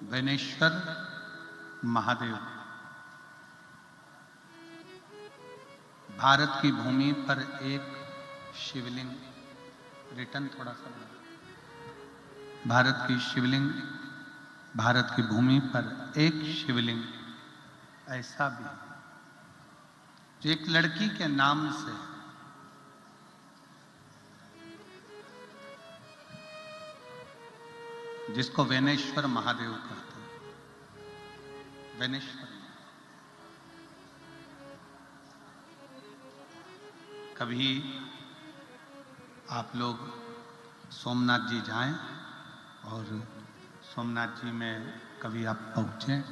बेनेश्वर महादेव भारत की भूमि पर एक शिवलिंग। रिटर्न थोड़ा सा भारत की शिवलिंग, भारत की भूमि पर एक शिवलिंग ऐसा भी जो एक लड़की के नाम से जिसको बेनेश्वर महादेव कहते हैं। बेनेश्वर कभी आप लोग सोमनाथ जी जाएं और सोमनाथ जी में कभी आप पहुंचे,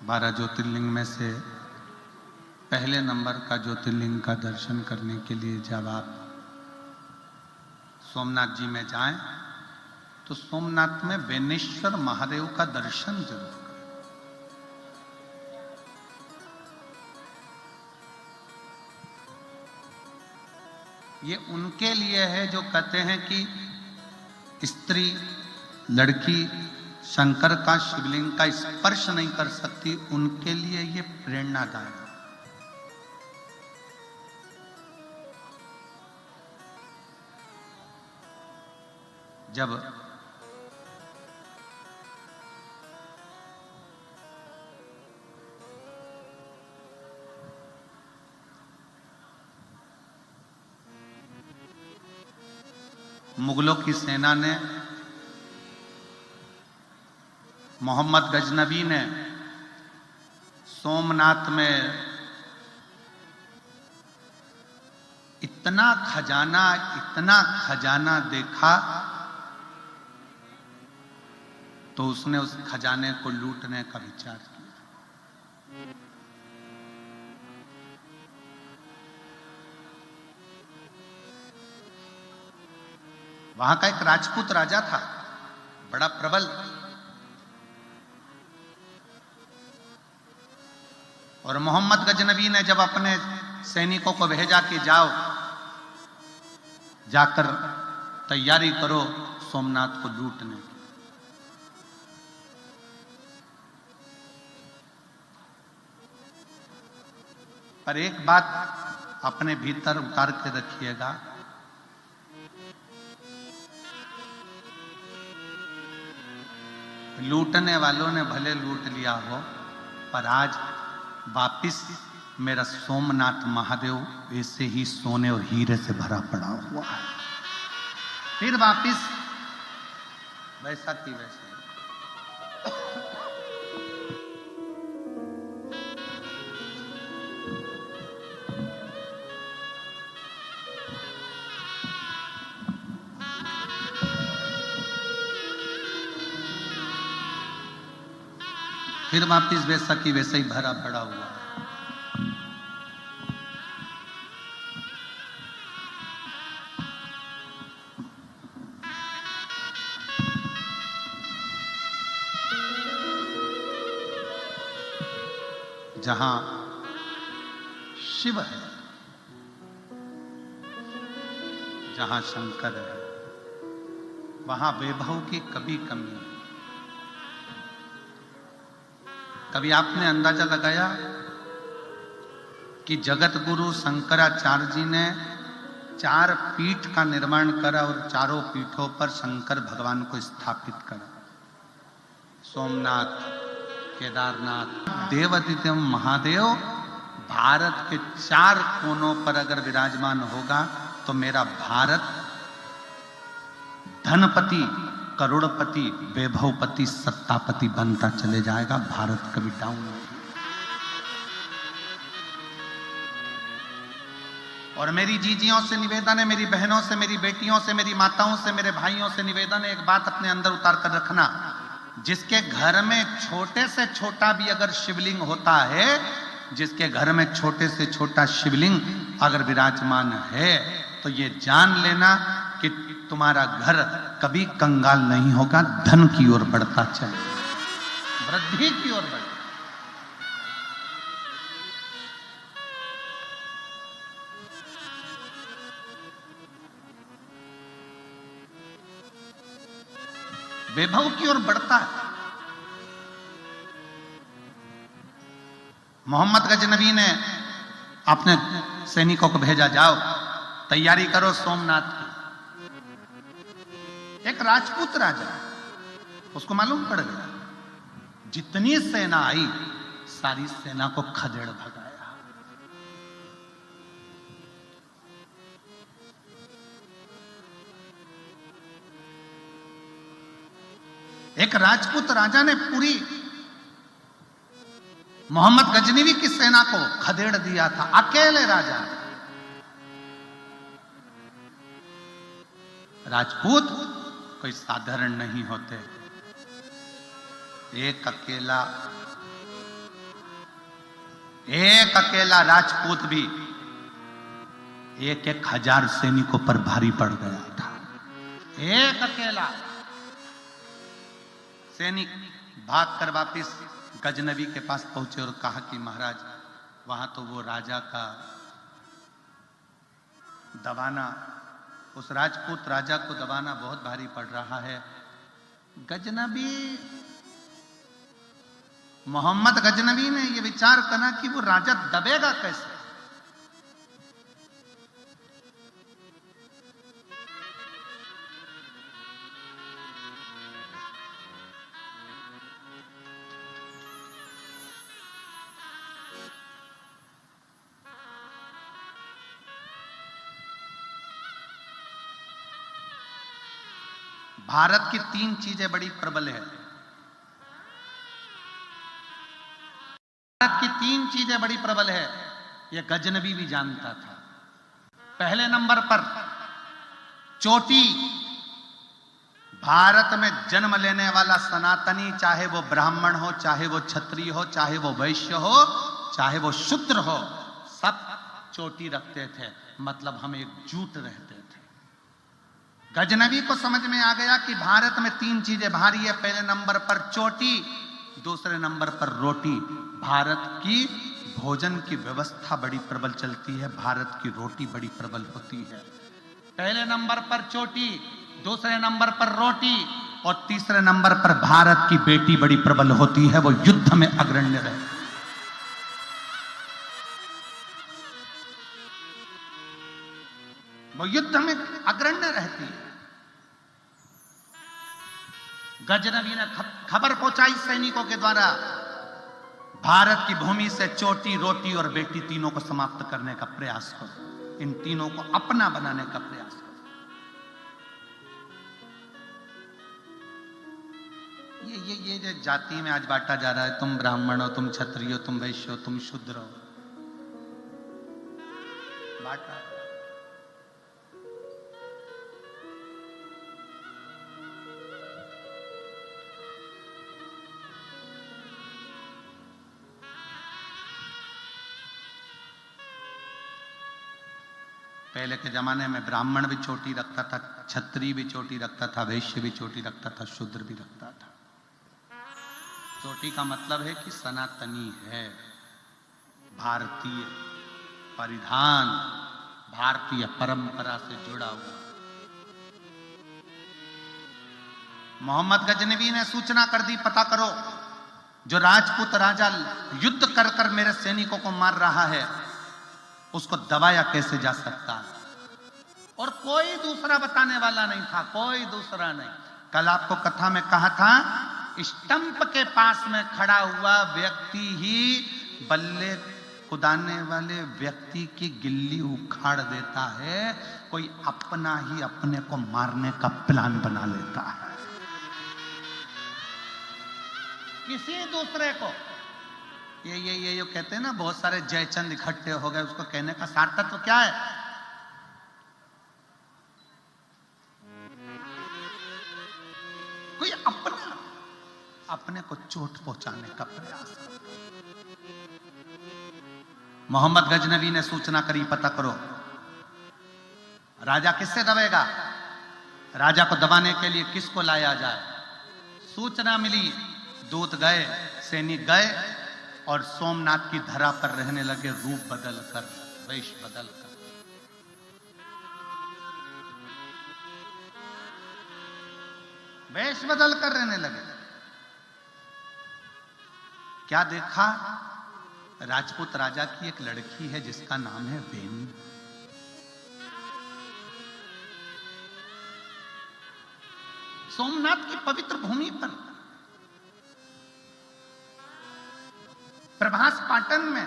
12 ज्योतिर्लिंग में से पहले नंबर का ज्योतिर्लिंग का दर्शन करने के लिए जब आप सोमनाथ जी में जाएं तो सोमनाथ में बेनेश्वर महादेव का दर्शन जरूर करें। ये उनके लिए है जो कहते हैं कि स्त्री लड़की शंकर का शिवलिंग का स्पर्श नहीं कर सकती, उनके लिए ये प्रेरणादायक है। जब मुगलों की सेना ने, मोहम्मद गजनबी ने सोमनाथ में इतना खजाना देखा तो उसने उस खजाने को लूटने का विचार किया। वहां का एक राजपूत राजा था, बड़ा प्रबल, और मोहम्मद गजनबी ने जब अपने सैनिकों को भेजा कि जाओ जाकर तैयारी करो सोमनाथ को लूटने की, पर एक बात अपने भीतर उतार के रखिएगा, लूटने वालों ने भले लूट लिया हो, पर आज वापिस मेरा सोमनाथ महादेव ऐसे ही सोने और हीरे से भरा पड़ा हुआ है। फिर वापिस वैसा की वैसा। फिर वापिस वैसा की वैसा ही भरा पड़ा हुआ। जहां शिव है, जहां शंकर है, वहां वैभव की कभी कमी नहीं। कभी आपने अंदाजा लगाया कि जगत गुरु शंकराचार्य जी ने 4 पीठ का निर्माण करा और चारों पीठों पर शंकर भगवान को स्थापित करा। सोमनाथ, केदारनाथ, देवादिदेव महादेव भारत के 4 कोनों पर अगर विराजमान होगा तो मेरा भारत धनपति, करोड़पति, वैभवपति, सत्तापति बनता चले जाएगा। भारत कभी डाउन नहीं। और मेरी जीजियों से निवेदन है, मेरी बहनों से, मेरी बेटियों से, मेरी माताओं से, मेरे भाइयों से निवेदन है, एक बात अपने अंदर उतार कर रखना, जिसके घर में छोटे से छोटा भी अगर शिवलिंग होता है, जिसके घर में छोटे से छोटा शिवलिंग अगर विराजमान है, तो ये जान लेना कि तुम्हारा घर कभी कंगाल नहीं होगा, धन की ओर बढ़ता चलेगा, वृद्धि की ओर बढ़ेगा। वैभव की ओर बढ़ता है। मोहम्मद गजनबी ने अपने सैनिकों को भेजा, जाओ तैयारी करो सोमनाथ की। एक राजपूत राजा, उसको मालूम पड़ गया जितनी सेना आई सारी सेना को खदेड़ भगाया। एक राजपूत राजा ने पूरी मोहम्मद गजनवी की सेना को खदेड़ दिया था, अकेले राजा। राजपूत कोई साधारण नहीं होते। एक अकेला राजपूत भी 1,000 सैनिकों पर भारी पड़ गया था। एक अकेला सैनिक भागकर वापिस गजनबी के पास पहुंचे और कहा कि महाराज, वहां तो वो राजा का दबाना, उस राजपूत राजा को दबाना बहुत भारी पड़ रहा है। गजनबी, मोहम्मद गजनबी ने यह विचार करा कि वो राजा दबेगा कैसे। भारत की 3 चीजें बड़ी प्रबल है। भारत की 3 चीजें बड़ी प्रबल है, यह गजनबी भी जानता था। पहले नंबर पर चोटी। भारत में जन्म लेने वाला सनातनी, चाहे वो ब्राह्मण हो, चाहे वो क्षत्रिय हो, चाहे वो वैश्य हो, चाहे वो शूद्र हो, सब चोटी रखते थे, मतलब हम एकजुट रहते थे। गजनबी को समझ में आ गया कि भारत में 3 चीजें भारी है। पहले नंबर पर चोटी, दूसरे नंबर पर रोटी। भारत की भोजन की व्यवस्था बड़ी प्रबल चलती है, भारत की रोटी बड़ी प्रबल होती है। पहले नंबर पर चोटी, दूसरे नंबर पर रोटी और तीसरे नंबर पर भारत की बेटी बड़ी प्रबल होती है, वो युद्ध में अग्रण्य रहे। वो युद्ध में अग्रण्य रहती है। गजनबी ने खबर पहुंचाई सैनिकों के द्वारा, भारत की भूमि से चोटी, रोटी और बेटी तीनों को समाप्त करने का प्रयास करो, इन तीनों को अपना बनाने का प्रयास करो। ये जो जाति में आज बांटा जा रहा है, तुम ब्राह्मण हो, तुम क्षत्रिय हो, तुम वैश्य हो, तुम शूद्र हो, बांटा। पहले के जमाने में ब्राह्मण भी चोटी रखता था, क्षत्रिय भी चोटी रखता था, वैश्य भी चोटी रखता था, शूद्र भी रखता था। चोटी का मतलब है कि सनातनी है, भारतीय परिधान, भारतीय परंपरा से जुड़ा हुआ। मोहम्मद गजनवी ने सूचना कर दी, पता करो जो राजपूत राजा युद्ध कर कर मेरे सैनिकों को मार रहा है, उसको दबाया कैसे जा सकता है। और कोई दूसरा बताने वाला नहीं था, कोई दूसरा नहीं। कल आपको कथा में कहा था, स्टंप के पास में खड़ा हुआ व्यक्ति ही बल्ले कुदाने वाले व्यक्ति की गिल्ली उखाड़ देता है। कोई अपना ही अपने को मारने का प्लान बना लेता है, किसी दूसरे को। ये कहते हैं ना, बहुत सारे जयचंद इकट्ठे हो गए, उसको कहने का सार्थक तो क्या है? कोई अपने को चोट पहुंचाने का प्रयास। मोहम्मद गजनवी ने सूचना करी, पता करो राजा किससे दबेगा, राजा को दबाने के लिए किसको लाया जाए। सूचना मिली, दूत गए, सैनिक गए और सोमनाथ की धरा पर रहने लगे, रूप बदलकर, वेश बदलकर। वेश बदल कर रहने लगे। क्या देखा? राजपूत राजा की एक लड़की है जिसका नाम है बेनी। सोमनाथ की पवित्र भूमि पर प्रभास पाटन में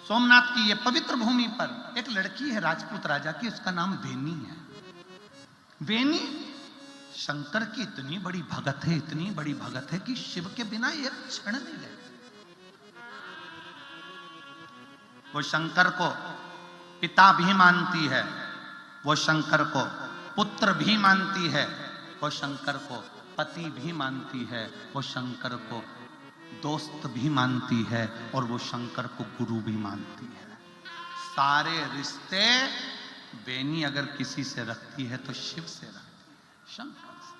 सोमनाथ की यह पवित्र भूमि पर एक लड़की है राजपूत राजा की, उसका नाम बेनी है। बेनी शंकर की इतनी बड़ी भगत है, इतनी बड़ी भगत है कि शिव के बिना एक क्षण नहीं रहे। वो शंकर को पिता भी मानती है, वो शंकर को पुत्र भी मानती है, वो शंकर को पति भी मानती है, वो शंकर को दोस्त भी मानती है और वो शंकर को गुरु भी मानती है। सारे रिश्ते बेनी अगर किसी से रखती है तो शिव से रखती है, शंकर से।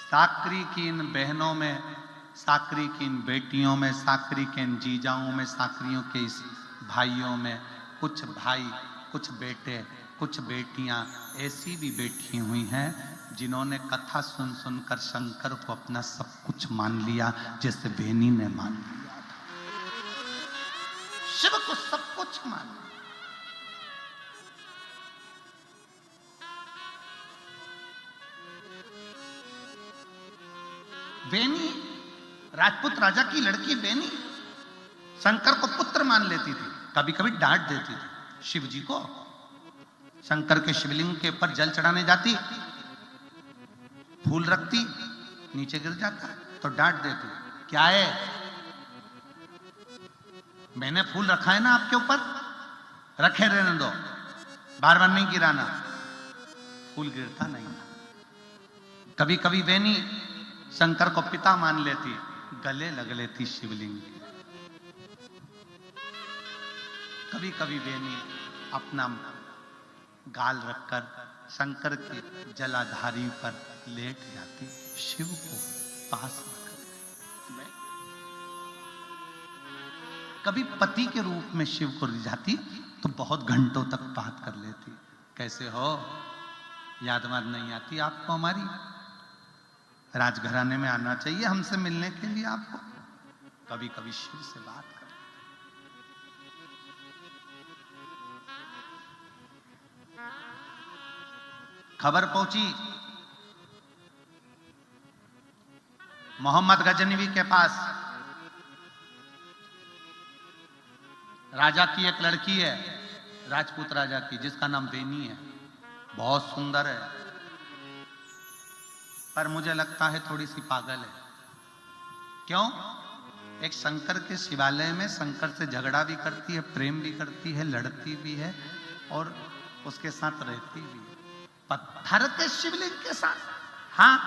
साकरी की इन बहनों में, साकरी की इन बेटियों में, साकरी के इन जीजाओं में, साकरियों के इस भाइयों में कुछ भाई, कुछ बेटे, कुछ बेटियां ऐसी भी बैठी हुई हैं जिन्होंने कथा सुन सुनकर शंकर को अपना सब कुछ मान लिया, जैसे बेनी ने मान लिया था। शिव को सब कुछ मान लिया। बेनी, राजपूत राजा की लड़की बेनी शंकर को पुत्र मान लेती थी, कभी कभी डांट देती थी शिव जी को। शंकर के शिवलिंग के ऊपर जल चढ़ाने जाती, फूल रखती, नीचे गिर जाता तो डांट देती, क्या है, मैंने फूल रखा है ना आपके ऊपर, रखे रहने दो, बार बार नहीं गिराना। फूल गिरता नहीं। कभी कभी बेनी शंकर को पिता मान लेती, गले लग लेती शिवलिंग के। कभी कभी बेनी अपना गाल रखकर शंकर की जलाधारी पर लेट जाती, शिव को पास रखकर। कभी पति के रूप में शिव को रिझाती तो बहुत घंटों तक बात कर लेती, कैसे हो, याद वाद नहीं आती आपको हमारी, राजघराने में आना चाहिए हमसे मिलने के लिए आपको। कभी कभी शिव से बात कर। खबर पहुंची मोहम्मद गजनवी के पास, राजा की एक लड़की है, राजपूत राजा की, जिसका नाम बेनी है, बहुत सुंदर है, पर मुझे लगता है थोड़ी सी पागल है। क्यों? एक शंकर के शिवालय में शंकर से झगड़ा भी करती है, प्रेम भी करती है, लड़ती भी है और उसके साथ रहती भी है, पत्थर के शिवलिंग के साथ। हाँ,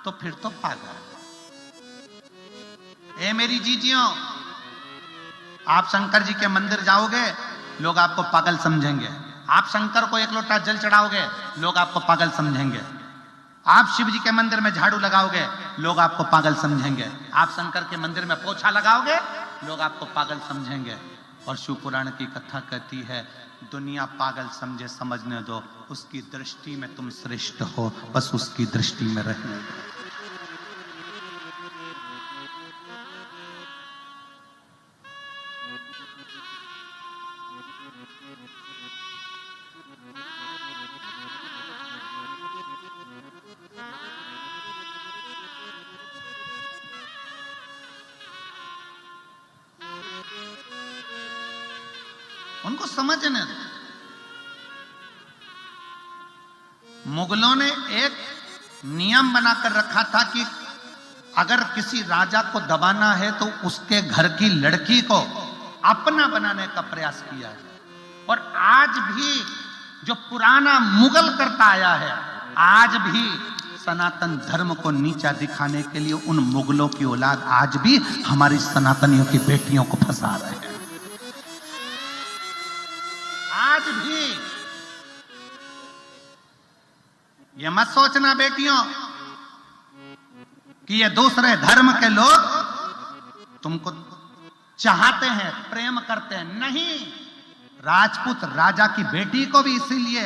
तो फिर तो पागल। ए मेरी जीजियों, आप शंकर जी के मंदिर जाओगे, लोग आपको पागल समझेंगे। आप शंकर को एक लोटा जल चढ़ाओगे, लोग आपको पागल समझेंगे। आप शिव जी के मंदिर में झाड़ू लगाओगे, लोग आपको पागल समझेंगे। आप शंकर के मंदिर में पोछा लगाओगे, लोग आपको पागल समझेंगे। और शिव पुराण की कथा कहती है, दुनिया पागल समझे, समझने दो, उसकी दृष्टि में तुम श्रेष्ठ हो, बस उसकी दृष्टि में रहने दो। उनको समझने दो। मुगलों ने एक नियम बनाकर रखा था कि अगर किसी राजा को दबाना है तो उसके घर की लड़की को अपना बनाने का प्रयास किया जाए। और आज भी जो पुराना मुगल करता आया है, आज भी सनातन धर्म को नीचा दिखाने के लिए उन मुगलों की औलाद आज भी हमारी सनातनियों की बेटियों को फंसा रहे हैं। आज भी ये मत सोचना बेटियों कि ये दूसरे धर्म के लोग तुमको चाहते हैं, प्रेम करते हैं। नहीं, राजपूत राजा की बेटी को भी इसीलिए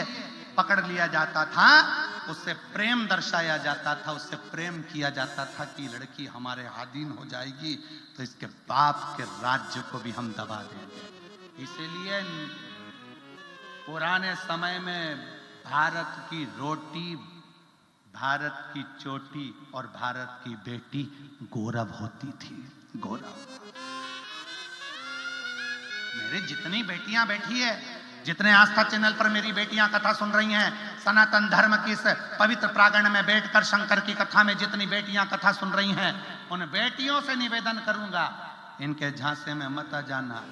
पकड़ लिया जाता था, उससे प्रेम दर्शाया जाता था, उससे प्रेम किया जाता था कि लड़की हमारे अधीन हो जाएगी तो इसके बाप के राज्य को भी हम दबा देंगे। इसीलिए पुराने समय में भारत की रोटी, भारत की चोटी और भारत की बेटी गौरव होती थी। गौरव। मेरी जितनी बेटियां बैठी है, जितने आस्था चैनल पर मेरी बेटियां कथा सुन रही हैं, सनातन धर्म की इस पवित्र प्रांगण में बैठकर शंकर की कथा में जितनी बेटियां कथा सुन रही हैं, उन बेटियों से निवेदन करूंगा, इनके झांसे में मत आ जाना।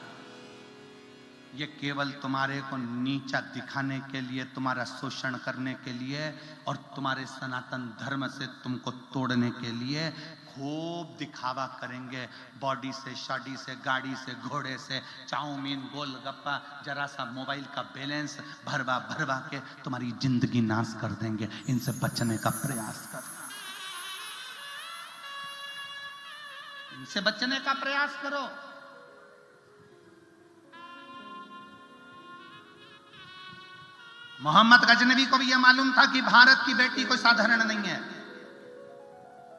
ये केवल तुम्हारे को नीचा दिखाने के लिए, तुम्हारा शोषण करने के लिए और तुम्हारे सनातन धर्म से तुमको तोड़ने के लिए खूब दिखावा करेंगे। बॉडी से, शादी से, गाड़ी से, घोड़े से, चाउमीन, गोलगप्पा, जरा सा मोबाइल का बैलेंस भरवा भरवा के तुम्हारी जिंदगी नाश कर देंगे। इनसे बचने का प्रयास करना, इनसे बचने का प्रयास करो। मोहम्मद गजनवी को भी यह मालूम था कि भारत की बेटी कोई साधारण नहीं है।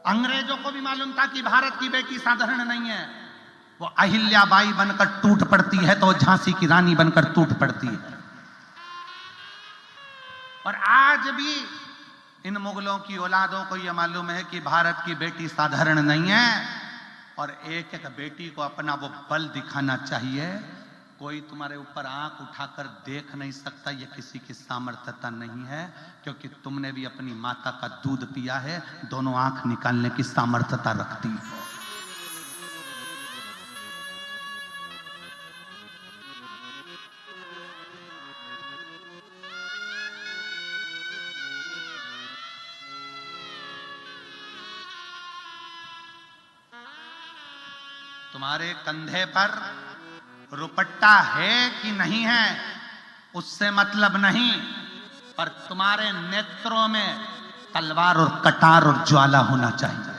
अंग्रेजों को भी मालूम था कि भारत की बेटी साधारण नहीं है। वो अहिल्याबाई बनकर टूट पड़ती है तो झांसी की रानी बनकर टूट पड़ती है। और आज भी इन मुगलों की औलादों को यह मालूम है कि भारत की बेटी साधारण नहीं है और एक एक बेटी को अपना वो बल दिखाना चाहिए। कोई तुम्हारे ऊपर आंख उठाकर देख नहीं सकता, यह किसी की सामर्थ्यता नहीं है, क्योंकि तुमने भी अपनी माता का दूध पिया है। दोनों आंख निकालने की सामर्थ्यता रखती है। तुम्हारे कंधे पर रुपट्टा है कि नहीं है उससे मतलब नहीं, पर तुम्हारे नेत्रों में तलवार और कटार और ज्वाला होना चाहिए।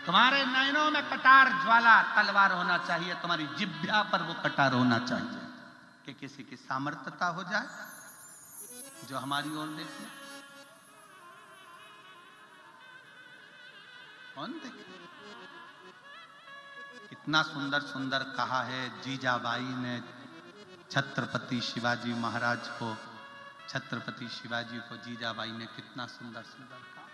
तुम्हारे नयनों में कटार, ज्वाला, तलवार होना चाहिए। तुम्हारी जिह्वा पर वो कटार होना चाहिए कि किसी की सामर्थ्यता हो जाए जो हमारी ओर देखे। कौन देखे? कितना सुंदर सुंदर कहा है जीजाबाई ने छत्रपति शिवाजी महाराज को, छत्रपति शिवाजी को जीजाबाई ने कितना सुंदर सुंदर कहा,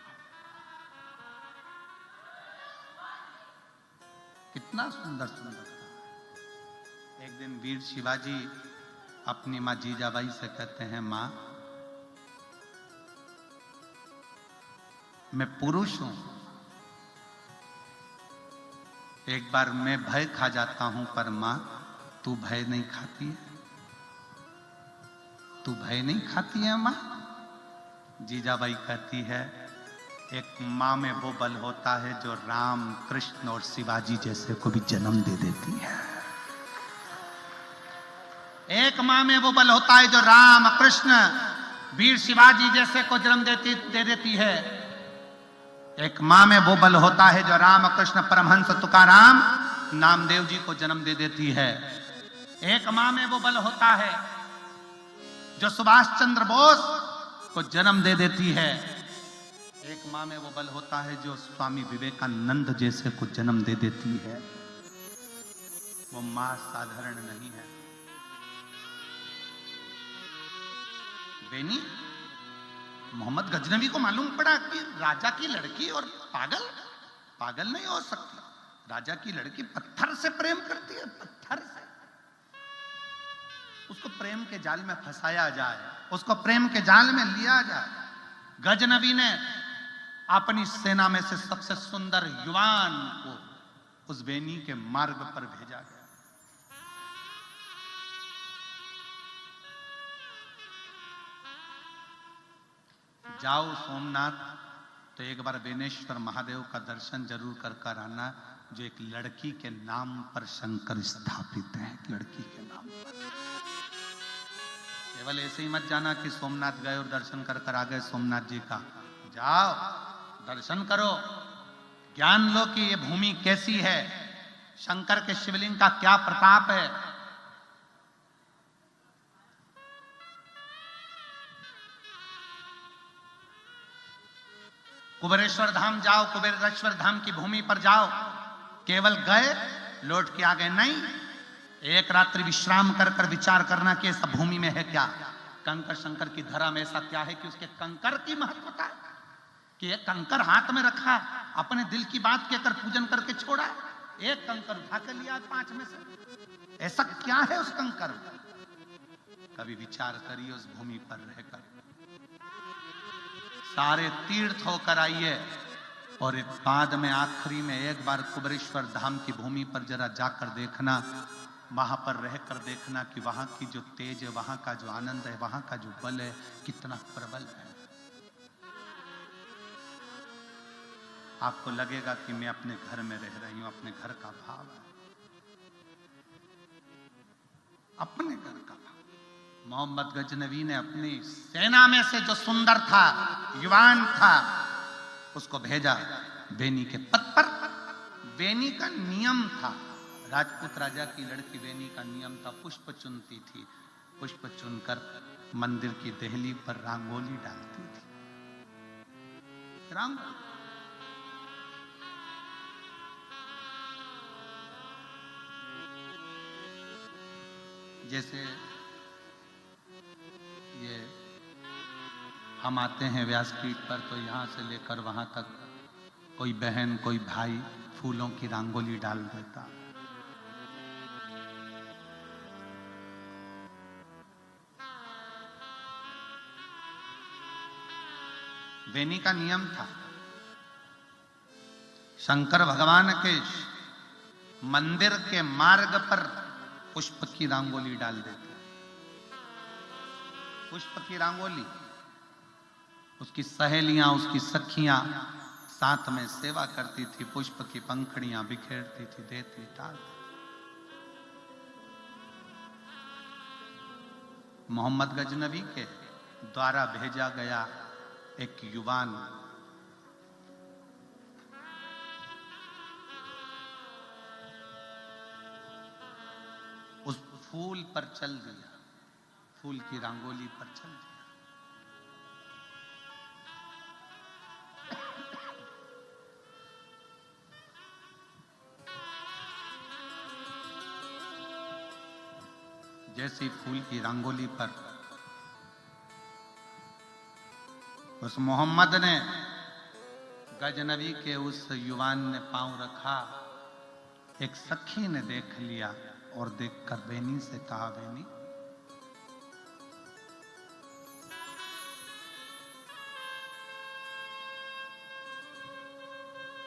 कितना सुंदर सुंदर कहा। एक दिन वीर शिवाजी अपनी मां जीजाबाई से कहते हैं, मां मैं पुरुष हूं, एक बार मैं भय खा जाता हूं, पर मां तू भय नहीं खाती है, तू भय नहीं खाती है मां? जीजाबाई कहती है, एक मां में वो बल होता है जो राम, कृष्ण और शिवाजी जैसे को भी जन्म दे देती है। एक मां में वो बल होता है जो राम, कृष्ण, वीर शिवाजी जैसे को जन्म दे देती है। एक मां में वो बल होता है जो राम, कृष्ण, परमहंस तुकाराम, नामदेव जी को जन्म दे देती है। एक मां में वो बल होता है जो सुभाष चंद्र बोस को जन्म दे देती है। एक मां में वो बल होता है जो स्वामी विवेकानंद जैसे को जन्म दे देती है। वो मां साधारण नहीं है। बेनी, मोहम्मद गजनवी को मालूम पड़ा कि राजा की लड़की, और पागल नहीं हो सकती, राजा की लड़की पत्थर से प्रेम करती है, पत्थर से। उसको प्रेम के जाल में फंसाया जाए, उसको प्रेम के जाल में लिया जाए। गजनवी ने अपनी सेना में से सबसे सुंदर युवान को उस बेनी के मार्ग पर भेजा गया। जाओ सोमनाथ तो एक बार बेनेश्वर महादेव का दर्शन जरूर कर आना, जो एक लड़की के नाम पर शंकर स्थापित है। एक लड़की के नाम पर। केवल ऐसे ही मत जाना कि सोमनाथ गए और दर्शन कर आ गए सोमनाथ जी का। जाओ, दर्शन करो, ज्ञान लो कि ये भूमि कैसी है, शंकर के शिवलिंग का क्या प्रताप है। कुबेरेश्वर धाम जाओ, कुबेरेश्वर धाम की भूमि पर जाओ, केवल गए लौट के आ गए नहीं, एक रात्रि विश्राम कर कर विचार करना कि इस भूमि में है क्या, कंकर शंकर की धरा में ऐसा क्या है कि उसके कंकर की महत्वता है कि एक कंकर हाथ में रखा, अपने दिल की बात कहकर पूजन करके छोड़ा, एक कंकर उठा कर लिया 5 में से, ऐसा क्या है उस कंकर में? कभी विचार करिए उस भूमि पर रहकर, सारे तीर्थ होकर आइए और बाद में आखिरी में एक बार कुबेरेश्वर धाम की भूमि पर जरा जाकर देखना, वहां पर रहकर देखना कि वहां की जो तेज है, वहां का जो आनंद है, वहां का जो बल है, कितना प्रबल है। आपको लगेगा कि मैं अपने घर में रह रही हूं, अपने घर का भाव है, अपने घर का भाव। मोहम्मद गजनवी ने अपनी सेना में से जो सुंदर था, युवान था, उसको भेजा बेनी के पद पर। बेनी का नियम था, राजपूत राजा की लड़की बेनी का नियम था, पुष्प चुनती थी, पुष्प चुनकर मंदिर की देहली पर रंगोली डालती थी। रंगोली जैसे ये हम आते हैं व्यासपीठ पर, तो यहां से लेकर वहां तक कोई बहन कोई भाई फूलों की रंगोली डाल देता। बेनी का नियम था, शंकर भगवान के मंदिर के मार्ग पर पुष्प की रंगोली डाल देते। पुष्प की रंगोली, उसकी सहेलियां, उसकी सखियां साथ में सेवा करती थी, पुष्प की पंखड़ियां बिखेरती थी, देती डालती। मोहम्मद गजनवी के द्वारा भेजा गया एक युवान उस फूल पर चल दिया, फूल की रंगोली पर चल दिया। जैसी फूल की रंगोली पर उस मोहम्मद ने, गजनवी के उस युवान ने पांव रखा, एक सखी ने देख लिया और देखकर बेनी से कहा, बेनी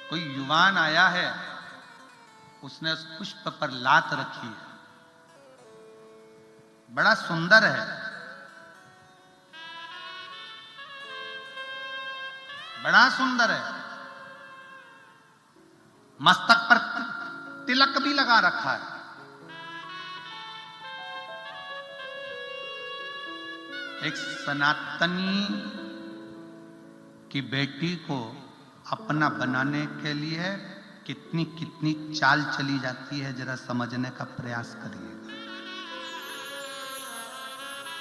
कोई युवान आया है, उसने उस पुष्प पर लात रखी है, बड़ा सुंदर है, बड़ा सुंदर है, मस्तक पर तिलक भी लगा रखा है। एक सनातनी की बेटी को अपना बनाने के लिए कितनी कितनी चाल चली जाती है, जरा समझने का प्रयास करिएगा।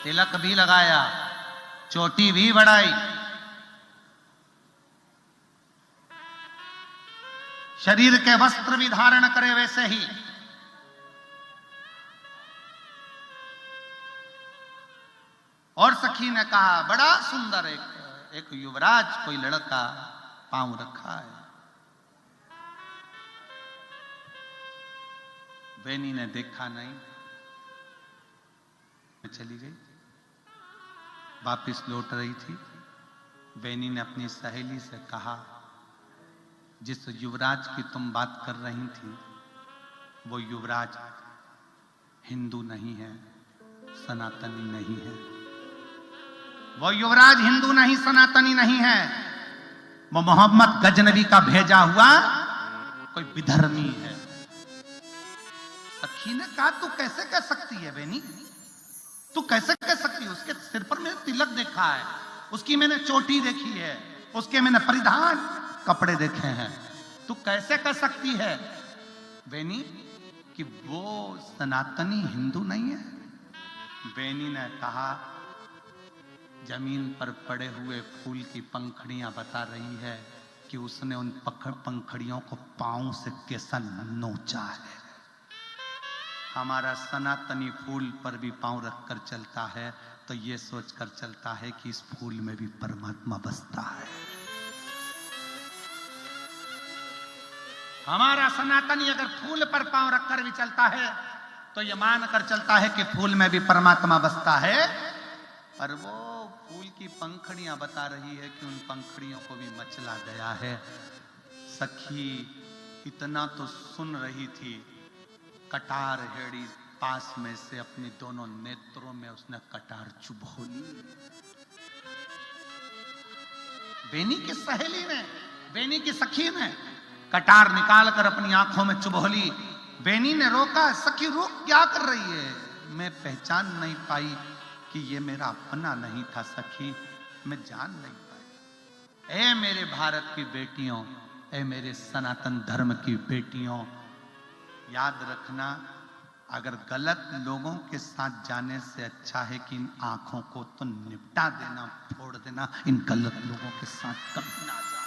तिलक भी लगाया, चोटी भी बढ़ाई, शरीर के वस्त्र भी धारण करे वैसे ही, और सखी ने कहा, बड़ा सुंदर एक युवराज कोई लड़का पांव रखा है। बेनी ने देखा नहीं, चली गई, वापिस लौट रही थी। बेनी ने अपनी सहेली से कहा, जिस युवराज की तुम बात कर रही थी, वो युवराज हिंदू नहीं है, सनातनी नहीं है। वो युवराज हिंदू नहीं, सनातनी नहीं है, वो मोहम्मद गजनवी का भेजा हुआ कोई विधर्मी है। सखी ने कहा, तू कैसे कह सकती है बेनी, तू कैसे कह सकती है? उसके सिर पर मैंने तिलक देखा है, उसकी मैंने चोटी देखी है, उसके मैंने परिधान कपड़े देखे हैं, तू कैसे कह सकती है बेनी कि वो सनातनी हिंदू नहीं है? बेनी ने कहा, जमीन पर पड़े हुए फूल की पंखड़ियां बता रही है कि उसने उन पंखड़ियों को पांव से कैसा नोचा है। हमारा सनातनी फूल पर भी पांव रखकर चलता है तो ये सोचकर चलता है कि इस फूल में भी परमात्मा बसता है। हमारा सनातनी अगर फूल पर पांव रखकर भी चलता है तो ये मानकर चलता है कि फूल में भी परमात्मा बसता है। और वो फूल की पंखड़ियां बता रही है कि उन पंखड़ियों को भी मचला गया है। सखी इतना तो सुन रही थी, कटार हेड़ी पास में से अपनी दोनों नेत्रों में उसने कटार चुभो ली। बेनी की सहेली ने, बेनी की सखी ने कटार निकालकर अपनी आंखों में चुभो ली। बेनी ने रोका, सखी रुक, क्या कर रही है? मैं पहचान नहीं पाई कि ये मेरा अपना नहीं था सखी, मैं जान नहीं पाई। ए मेरे भारत की बेटियों, ए मेरे सनातन धर्म की बेटियों, याद रखना, अगर गलत लोगों के साथ जाने से अच्छा है कि इन आंखों को तो निपटा देना, फोड़ देना। इन गलत लोगों के साथ कभी ना जाओ।